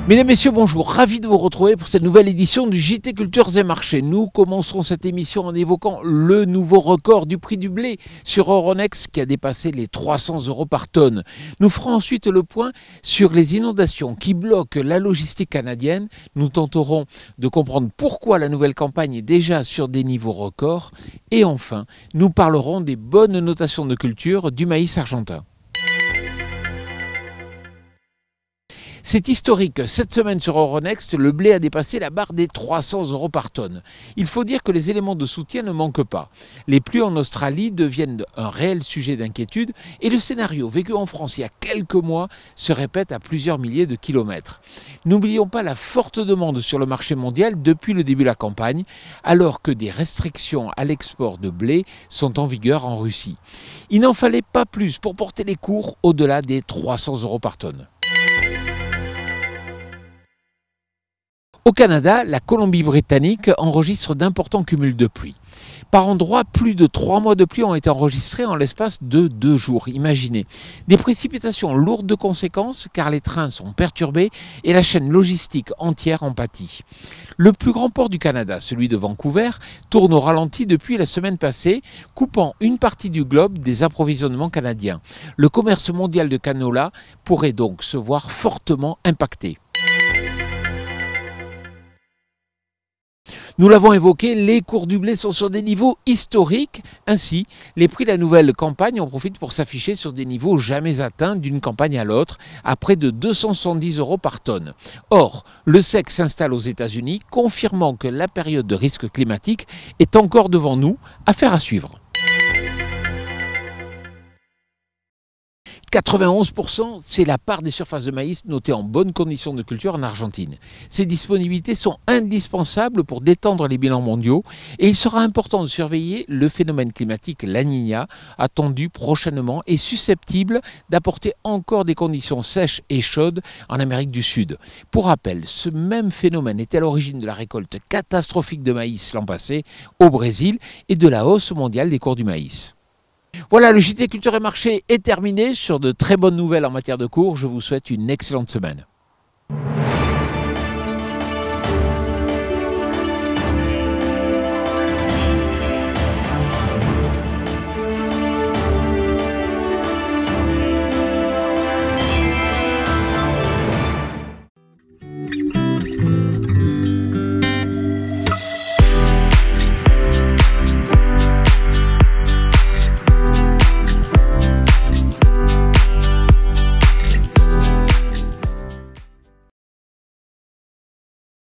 Mesdames, Messieurs, bonjour. Ravi de vous retrouver pour cette nouvelle édition du JT Cultures et Marchés. Nous commencerons cette émission en évoquant le nouveau record du prix du blé sur Euronext qui a dépassé les 300 € par tonne. Nous ferons ensuite le point sur les inondations qui bloquent la logistique canadienne. Nous tenterons de comprendre pourquoi la nouvelle campagne est déjà sur des niveaux records. Et enfin, nous parlerons des bonnes notations de culture du maïs argentin. C'est historique. Cette semaine sur Euronext, le blé a dépassé la barre des 300 € par tonne. Il faut dire que les éléments de soutien ne manquent pas. Les pluies en Australie deviennent un réel sujet d'inquiétude et le scénario vécu en France il y a quelques mois se répète à plusieurs milliers de kilomètres. N'oublions pas la forte demande sur le marché mondial depuis le début de la campagne, alors que des restrictions à l'export de blé sont en vigueur en Russie. Il n'en fallait pas plus pour porter les cours au-delà des 300 € par tonne. Au Canada, la Colombie-Britannique enregistre d'importants cumuls de pluie. Par endroits, plus de 3 mois de pluie ont été enregistrés en l'espace de 2 jours. Imaginez. Des précipitations lourdes de conséquences car les trains sont perturbés et la chaîne logistique entière en pâtit. Le plus grand port du Canada, celui de Vancouver, tourne au ralenti depuis la semaine passée, coupant une partie du globe des approvisionnements canadiens. Le commerce mondial de canola pourrait donc se voir fortement impacté. Nous l'avons évoqué, les cours du blé sont sur des niveaux historiques. Ainsi, les prix de la nouvelle campagne en profitent pour s'afficher sur des niveaux jamais atteints d'une campagne à l'autre, à près de 270 € par tonne. Or, le sec s'installe aux États-Unis, confirmant que la période de risque climatique est encore devant nous, affaire à suivre. 91%, c'est la part des surfaces de maïs notées en bonnes conditions de culture en Argentine. Ces disponibilités sont indispensables pour détendre les bilans mondiaux et il sera important de surveiller le phénomène climatique La Niña, attendu prochainement et susceptible d'apporter encore des conditions sèches et chaudes en Amérique du Sud. Pour rappel, ce même phénomène est à l'origine de la récolte catastrophique de maïs l'an passé au Brésil et de la hausse mondiale des cours du maïs. Voilà, le JT Culture et Marché est terminé. Sur de très bonnes nouvelles en matière de cours, je vous souhaite une excellente semaine.